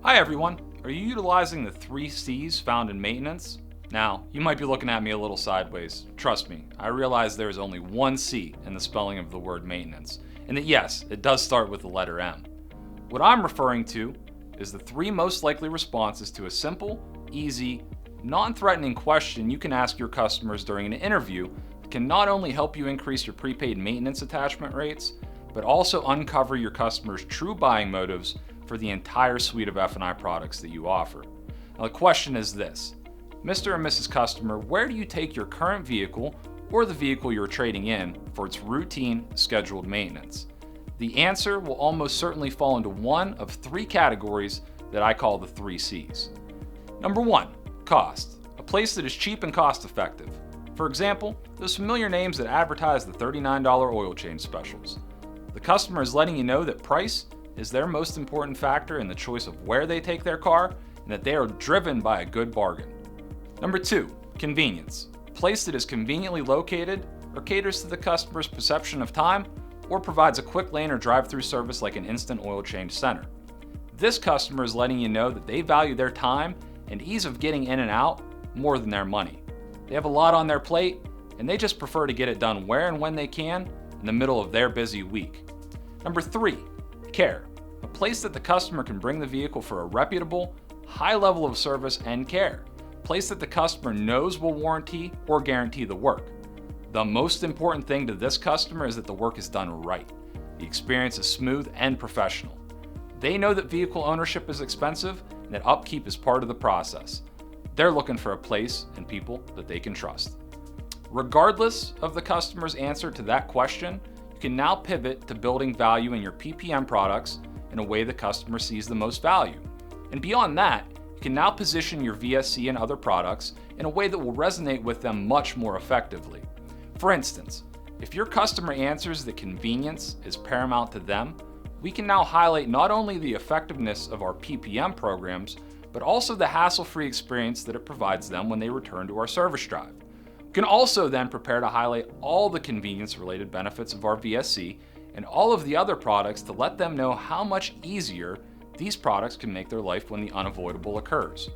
Hi everyone, are you utilizing the 3 C's found in maintenance? Now, you might be looking at me a little sideways. Trust me, I realize there is only one C in the spelling of the word maintenance, and that yes, it does start with the letter M. What I'm referring to is the 3 most likely responses to a simple, easy, non-threatening question you can ask your customers during an interview that can not only help you increase your prepaid maintenance attachment rates, but also uncover your customers' true buying motives for the entire suite of F&I products that you offer. Now the question is this: Mr. and Mrs. Customer, where do you take your current vehicle or the vehicle you're trading in for its routine scheduled maintenance? The answer will almost certainly fall into one of 3 categories that I call the 3 C's. Number 1, cost. A place that is cheap and cost effective. For example, those familiar names that advertise the $39 oil change specials. The customer is letting you know that price is their most important factor in the choice of where they take their car and that they are driven by a good bargain. Number 2, convenience. A place that is conveniently located or caters to the customer's perception of time or provides a quick lane or drive-through service like an instant oil change center. This customer is letting you know that they value their time and ease of getting in and out more than their money. They have a lot on their plate and they just prefer to get it done where and when they can in the middle of their busy week. Number 3, care. A place that the customer can bring the vehicle for a reputable, high level of service and care. A place that the customer knows will warranty or guarantee the work. The most important thing to this customer is that the work is done right. The experience is smooth and professional. They know that vehicle ownership is expensive and that upkeep is part of the process. They're looking for a place and people that they can trust. Regardless of the customer's answer to that question, you can now pivot to building value in your PPM products in a way the customer sees the most value. And beyond that, you can now position your VSC and other products in a way that will resonate with them much more effectively. For instance, if your customer answers that convenience is paramount to them, we can now highlight not only the effectiveness of our PPM programs, but also the hassle-free experience that it provides them when they return to our service drive. We can also then prepare to highlight all the convenience-related benefits of our VSC and all of the other products to let them know how much easier these products can make their life when the unavoidable occurs.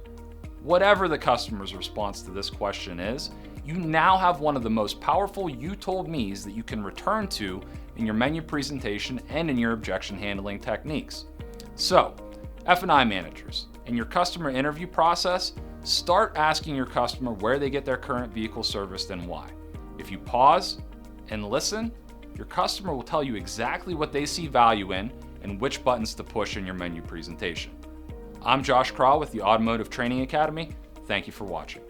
Whatever the customer's response to this question is, you now have one of the most powerful "you told me's" that you can return to in your menu presentation and in your objection handling techniques. So, F&I managers, in your customer interview process, start asking your customer where they get their current vehicle serviced and why. If you pause and listen, your customer will tell you exactly what they see value in and which buttons to push in your menu presentation. I'm Josh Krach with the Automotive Training Academy. Thank you for watching.